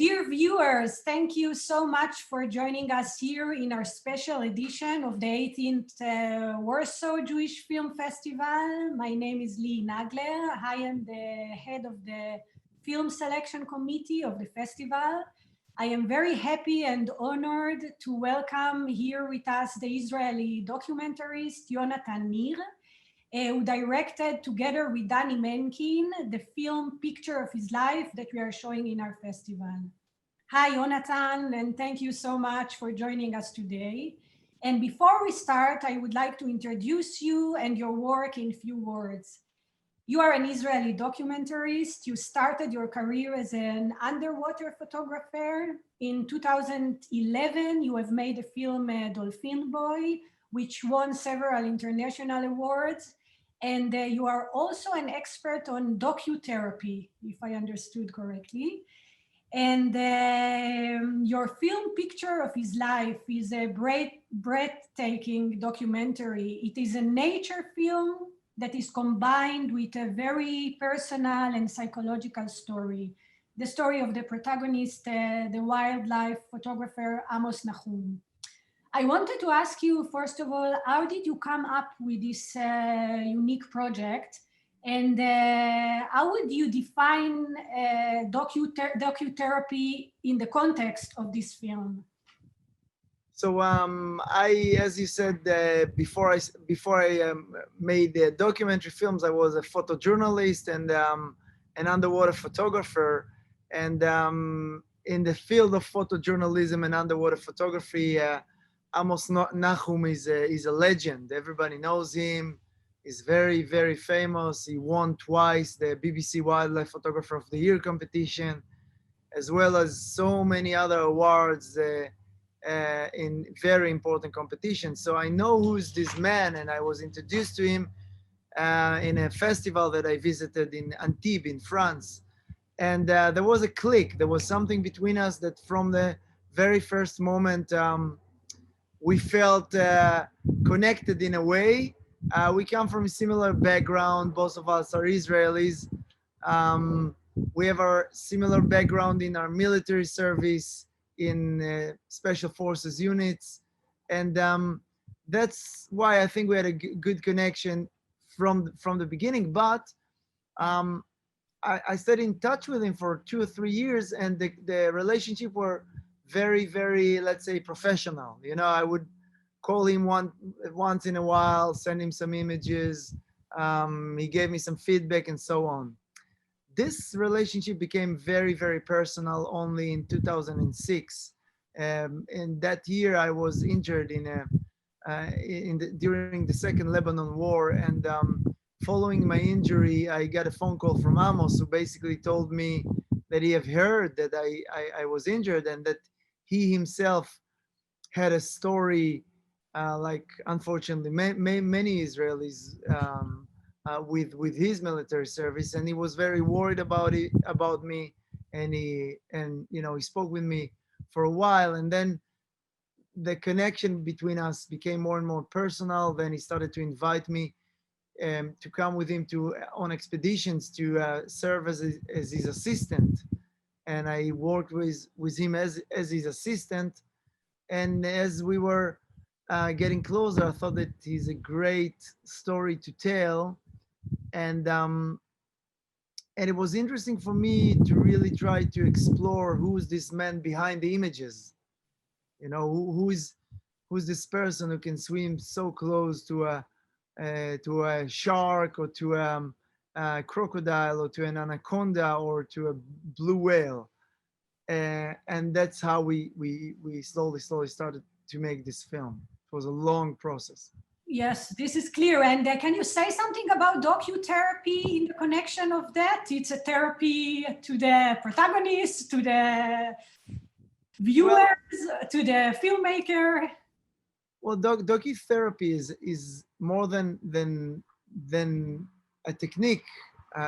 Dear viewers, thank you so much for joining us here in our special edition of the 18th Warsaw Jewish Film Festival. My name is Lihi Nagler. I am the head of the Film Selection Committee of the festival. I am very happy and honored to welcome here with us the Israeli documentarist YONATAN, who directed together with Danny Menkin the film Picture of His Life that we are showing in our festival. Hi, YONATAN, and thank you so much for joining us today. And before we start, I would like to introduce you and your work in few words. You are an Israeli documentarist. You started your career as an underwater photographer. In 2011, you have made a film, Dolphin Boy, which won several international awards. And you are also an expert on docutherapy, if I understood correctly. And your film Picture of His Life is a breathtaking documentary. It is a nature film that is combined with a very personal and psychological story. The story of the protagonist, the wildlife photographer Amos Nahum. I wanted to ask you, first of all, how did you come up with this unique project? And how would you define docutherapy in the context of this film? So as you said, before I made the documentary films, I was a photojournalist and an underwater photographer. And in the field of photojournalism and underwater photography, Amos Nahum is a legend. Everybody knows him. He's very, very famous. He won twice the BBC Wildlife Photographer of the Year competition, as well as so many other awards in very important competitions. So I know who's this man, and I was introduced to him in a festival that I visited in Antibes in France. And there was a click. There was something between us that from the very first moment, we felt connected in a way. We come from a similar background. Both of us are Israelis. We have our similar background in our military service, in special forces units. And that's why I think we had a good connection from the beginning. But I stayed in touch with him for 2 or 3 years, and the relationship were very, very, let's say, professional. You know, I would call him once in a while, send him some images. He gave me some feedback and so on. This relationship became very, very personal only in 2006. In that year, I was injured during the Second Lebanon War, and following my injury, I got a phone call from Amos, who basically told me that he had heard that I was injured, and that he himself had a story like, unfortunately, many Israelis with his military service, and he was very worried about me, and he spoke with me for a while, and then the connection between us became more and more personal. Then he started to invite me to come with him on expeditions to serve as his assistant, and I worked with him as his assistant. And as we were getting closer, I thought that he's a great story to tell, and it was interesting for me to really try to explore who's this man behind the images. You know, who's this person who can swim so close to a shark, or to a crocodile, or to an anaconda, or to a blue whale. And that's how we slowly started to make this film. It was a long process. Yes, this is clear. And can you say something about docutherapy in the connection of that? It's a therapy to the protagonist, to the viewers, to the filmmaker. Well, docutherapy is more than a technique.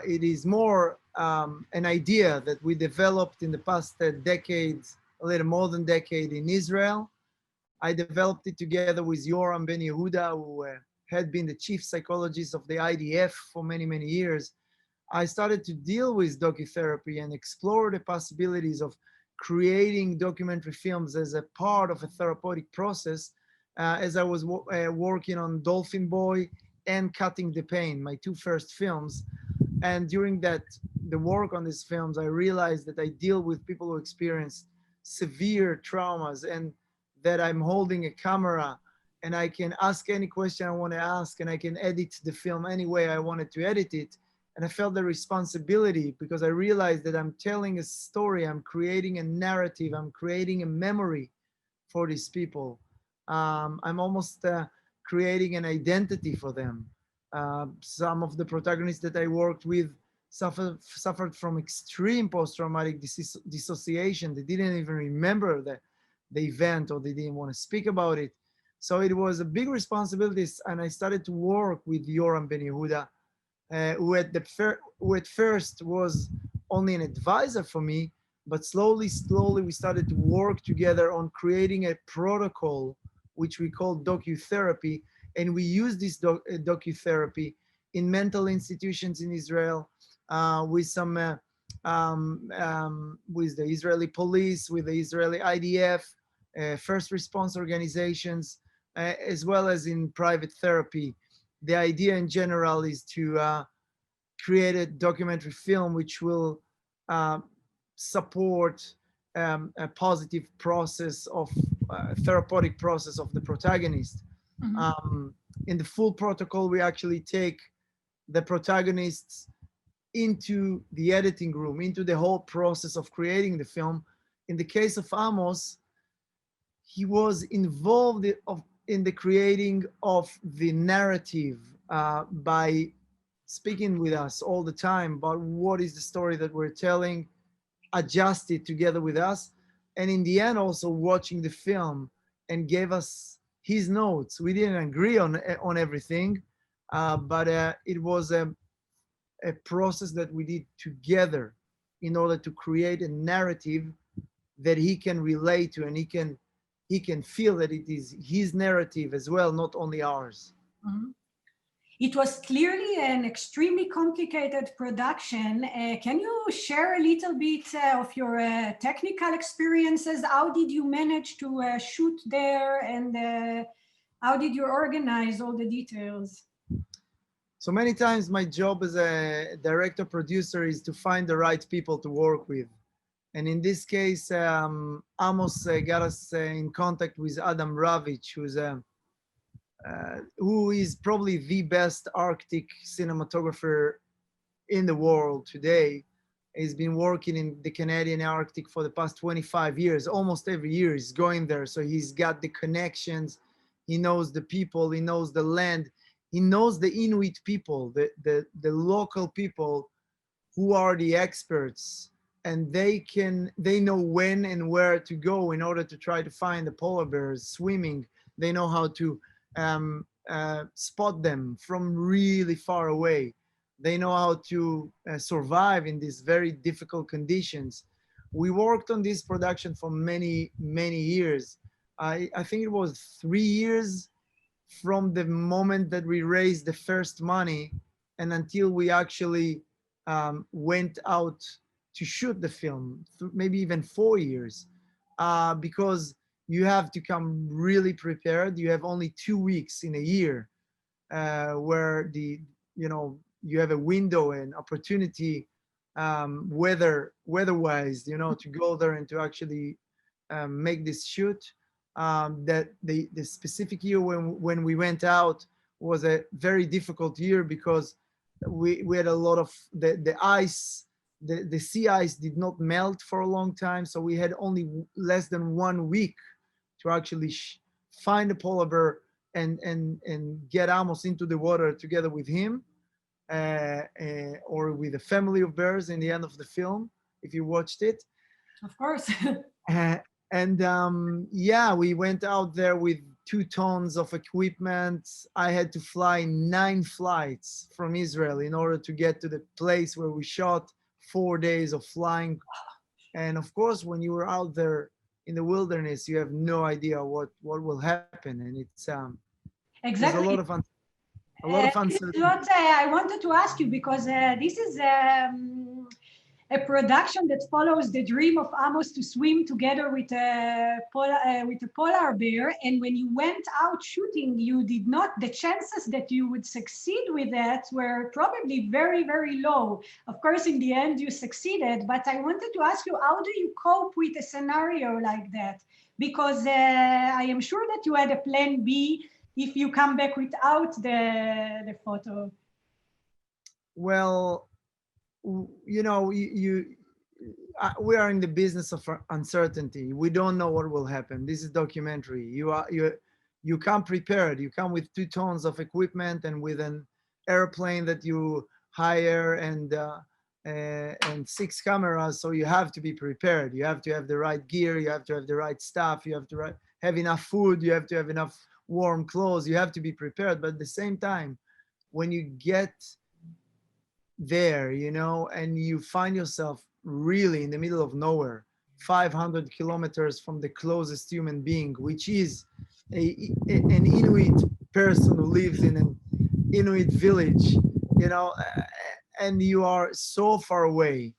It is more an idea that we developed in the past decades, a little more than decade, in Israel. I developed it together with Yoram Ben Yehuda, who had been the chief psychologist of the IDF for many, many years. I started to deal with docutherapy and explore the possibilities of creating documentary films as a part of a therapeutic process, as I was working on Dolphin Boy and Cutting the Pain, my two first films. And during the work on these films, I realized that I deal with people who experience severe traumas, and that I'm holding a camera and I can ask any question I want to ask, and I can edit the film any way I wanted to edit it. And I felt the responsibility, because I realized that I'm telling a story, I'm creating a narrative, I'm creating a memory for these people. I'm almost creating an identity for them. Some of the protagonists that I worked with suffered from extreme post-traumatic dissociation. They didn't even remember the event, or they didn't want to speak about it. So it was a big responsibility, and I started to work with Yoram Ben Yehuda, who at first was only an advisor for me, but slowly we started to work together on creating a protocol, which we call docu-therapy. And we use this docu-therapy in mental institutions in Israel, with some with the Israeli police, with the Israeli IDF, first response organizations, as well as in private therapy. The idea in general is to create a documentary film which will support a positive process of therapeutic process of the protagonist. In the full protocol, we actually take the protagonists into the editing room, into the whole process of creating the film. In the case of Amos, he was involved in the creating of the narrative by speaking with us all the time about what is the story that we're telling, adjust it together with us, and in the end also watching the film and gave us his notes. We didn't agree on everything, but it was a process that we did together in order to create a narrative that he can relate to, and he can feel that it is his narrative as well, not only ours. It was clearly an extremely complicated production. Can you share a little bit of your technical experiences? How did you manage to shoot there, and how did you organize all the details? So many times my job as a director producer is to find the right people to work with. And in this case, Amos got us in contact with Adam Ravitch, who is probably the best Arctic cinematographer in the world today. He's been working in the Canadian Arctic for the past 25 years. Almost every year he's going there. So he's got the connections. He knows the people. He knows the land. He knows the Inuit people, the local people who are the experts. And they know when and where to go in order to try to find the polar bears swimming. They know how to spot them from really far away. They know how to survive in these very difficult conditions. We worked on this production for many, many years. I think it was 3 years from the moment that we raised the first money and until we actually went out to shoot the film, maybe even 4 years, because you have to come really prepared. You have only 2 weeks in a year where you have a window and opportunity weather-wise, to go there and to actually make this shoot. That the specific year when we went out was a very difficult year because we had a lot of the ice, the sea ice did not melt for a long time. So we had only less than 1 week to actually find a polar bear and get Amos into the water together with him or with a family of bears in the end of the film, if you watched it. Of course. Yeah, we went out there with 2 tons of equipment. I had to fly 9 flights from Israel in order to get to the place where we shot, 4 days of flying. And of course, when you were out there in the wilderness, you have no idea what will happen. And it's exactly. There's a lot of uncertainty. This is what I wanted to ask you, because this is a production that follows the dream of Amos to swim together with a polar bear. And when you went out shooting, you did not, the chances that you would succeed with that were probably very, very low. Of course, in the end, you succeeded. But I wanted to ask you, how do you cope with a scenario like that? Because I am sure that you had a plan B if you come back without the photo. Well, you know, we are in the business of uncertainty. We don't know what will happen. This is documentary. You come prepared. You come with 2 tons of equipment and with an airplane that you hire and 6 cameras. So you have to be prepared. You have to have the right gear. You have to have the right stuff. You have to have enough food. You have to have enough warm clothes. You have to be prepared. But at the same time, when you get there, you know, and you find yourself really in the middle of nowhere, 500 kilometers from the closest human being, which is an Inuit person who lives in an Inuit village, you know, and you are so far away.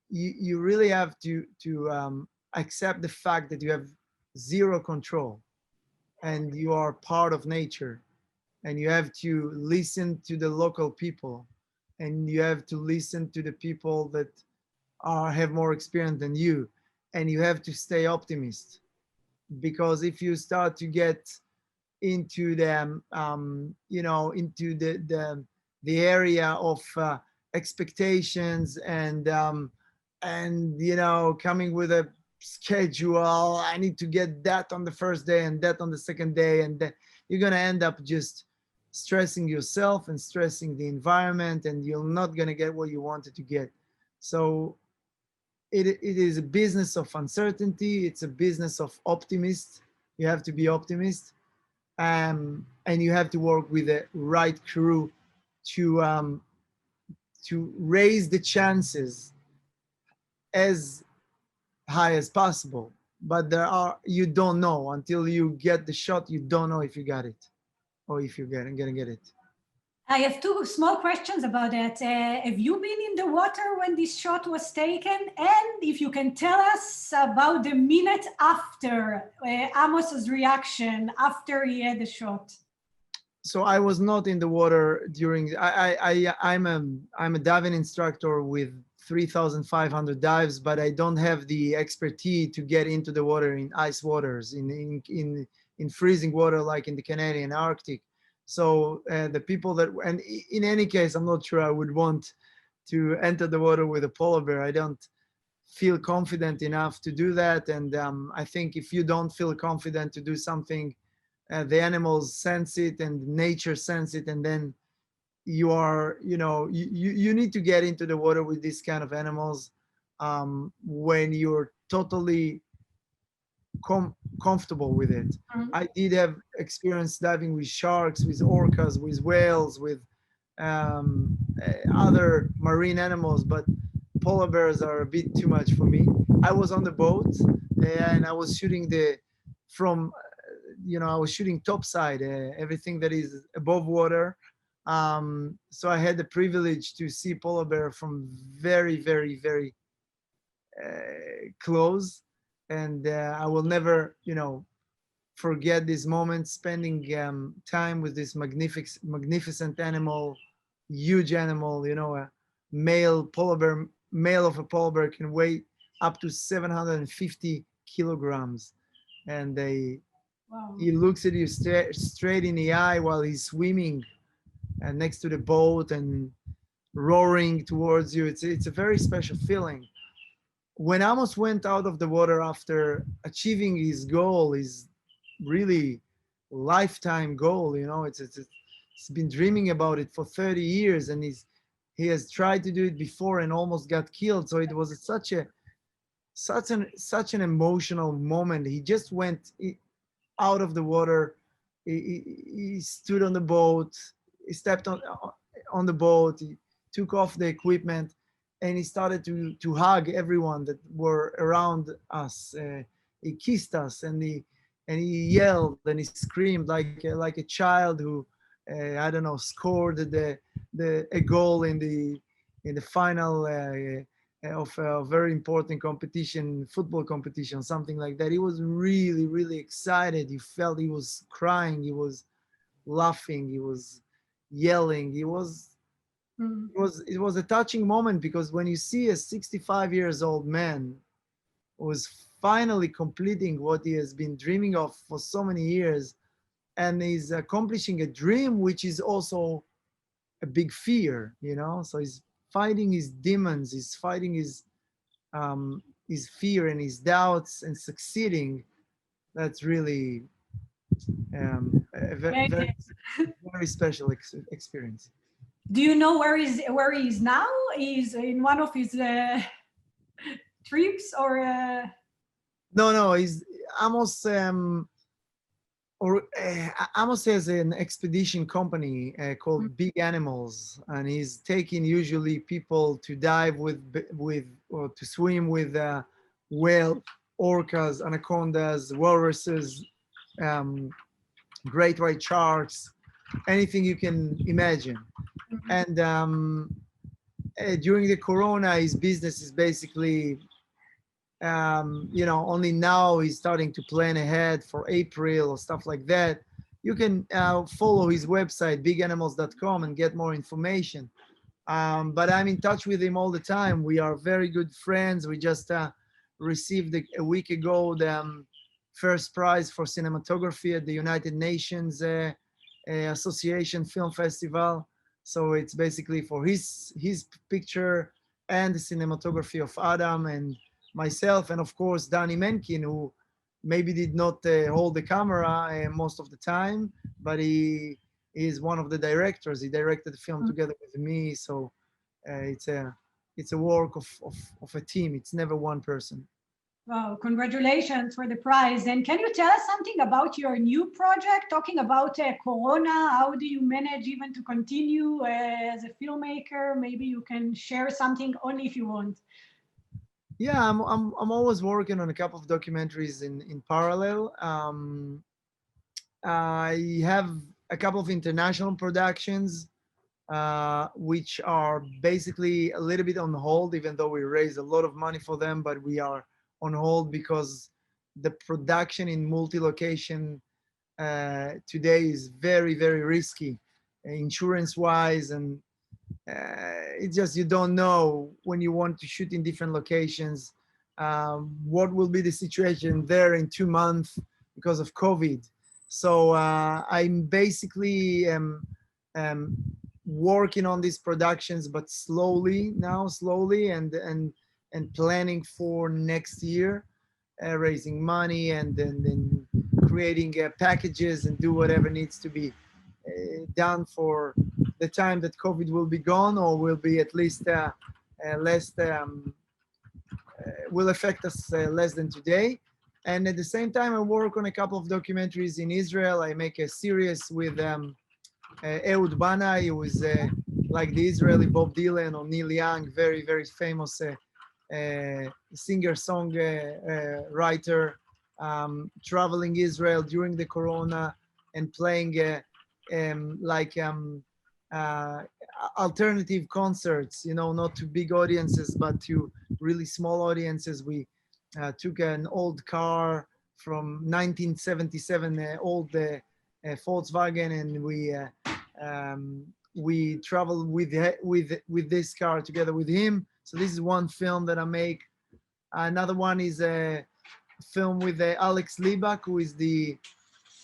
You really have to accept the fact that you have zero control and you are part of nature, and you have to listen to the local people, and you have to listen to the people that have more experience than you, and you have to stay optimist, because if you start to get into the you know, into the area of expectations and you know, coming with a schedule, I need to get that on the first day and that on the second day, and you're going to end up just stressing yourself and stressing the environment, and you're not going to get what you wanted to get. So it is a business of uncertainty. It's a business of optimist. You have to be optimist, and you have to work with the right crew to raise the chances as high as possible. But you don't know until you get the shot. You don't know if you got it or if you're gonna get it. I have 2 small questions about that. Have you been in the water when this shot was taken? And if you can tell us about the minute after, Amos's reaction after he had the shot. So I was not in the water during. I'm a diving instructor with 3,500 dives, but I don't have the expertise to get into the water in ice waters, in freezing water like in the Canadian Arctic. So the people that, and in any case, I'm not sure I would want to enter the water with a polar bear. I don't feel confident enough to do that. And I think if you don't feel confident to do something, the animals sense it and nature sense it, and then you are, you know, you need to get into the water with these kind of animals when you're totally comfortable with it. I did have experience diving with sharks, with orcas, with whales, with other marine animals, but polar bears are a bit too much for me. I was on the boat and I was shooting I was shooting topside, everything that is above water. So I had the privilege to see polar bear from very, very, very close. And I will never, you know, forget this moment, spending time with this magnificent animal, huge animal. You know, a male of a polar bear can weigh up to 750 kilograms, and he looks at you straight in the eye while he's swimming next to the boat and roaring towards you. It's a very special feeling. When Amos went out of the water after achieving his goal, his really lifetime goal, you know, it's been dreaming about it for 30 years, and he has tried to do it before and almost got killed. So it was such an emotional moment. He just went out of the water. He stood on the boat. He stepped on the boat. He took off the equipment, and he started to hug everyone that were around us. He kissed us, and he yelled and he screamed like a child who I don't know, scored a goal in in the final of a very important competition, football competition, something like that. He was really, really excited. You felt he was crying, he was laughing, he was yelling. It was a touching moment, because when you see a 65 years old man who is finally completing what he has been dreaming of for so many years, and he's accomplishing a dream, which is also a big fear, you know. So he's fighting his demons, he's fighting his fear and his doubts, and succeeding. That's really a very, very special experience. Do you know where he is now? He's in one of his trips, or No, he's Amos. Amos has an expedition company called Big Animals, and he's taking usually people to dive or to swim with whale, orcas, anacondas, walruses, great white sharks, anything you can imagine. And during the corona, his business is basically only now he's starting to plan ahead for April or stuff like that. You can follow his website, biganimals.com, and get more information. But I'm in touch with him all the time. We are very good friends. We just received a week ago the first prize for cinematography at the United Nations Association Film Festival. So it's basically for his picture and the cinematography of Adam and myself, and of course Danny Menkin, who maybe did not hold the camera most of the time, but he is one of the directors. He directed the film together with me, so it's a work of a team. It's never one person. Wow, congratulations for the prize. And can you tell us something about your new project, talking about Corona? How do you manage even to continue as a filmmaker? Maybe you can share something, only if you want. Yeah, I'm always working on a couple of documentaries in parallel. I have a couple of international productions, which are basically a little bit on hold, even though we raised a lot of money for them, but we are on hold because the production in multi-location today is very, very risky, insurance-wise, and it's just, you don't know when you want to shoot in different locations what will be the situation there in 2 months because of COVID. So I'm basically working on these productions, but slowly and planning for next year, raising money and then creating packages and do whatever needs to be done for the time that COVID will be gone, or will be at least less, will affect us less than today. And at the same time, I work on a couple of documentaries in Israel. I make a series with Ehud Banai, who is like the Israeli Bob Dylan or Neil Young, very, very famous singer-song writer, traveling Israel during the Corona and playing alternative concerts, not to big audiences, but to really small audiences. We took an old car from 1977, old Volkswagen, and we traveled with this car together with him. So this is one film that I make. Another one is a film with Alex Libak, who is the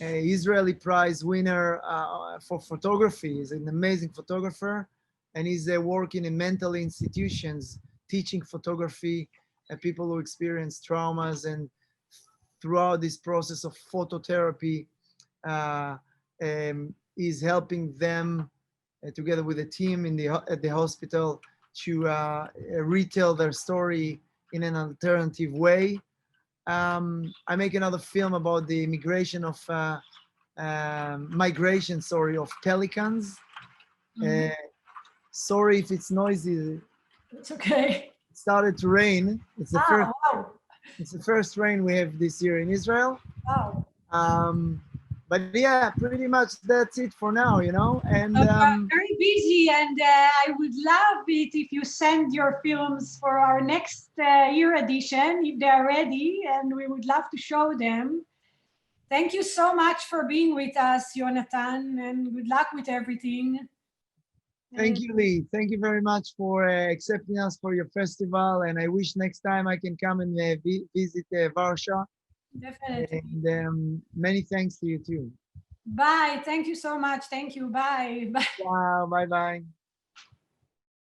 Israeli prize winner for photography. He's an amazing photographer, and he's working in mental institutions, teaching photography, people who experience traumas, and throughout this process of phototherapy, is helping them together with a team at the hospital to retell their story in an alternative way. I make another film about the migration of of pelicans. Sorry if it's noisy. It's okay. It started to rain. It's the Wow. It's the first rain we have this year in Israel. Wow. but yeah, pretty much that's it for now, you know. And Very busy, and I would love it if you send your films for our next year edition, if they're ready, and we would love to show them. Thank you so much for being with us, Yonatan, and good luck with everything. thank you, Lee. Thank you very much for accepting us for your festival. And I wish next time I can come and visit Warsaw. Definitely. And many thanks to you too. Bye. Thank you so much. Thank you. Bye. Bye. Wow, bye bye.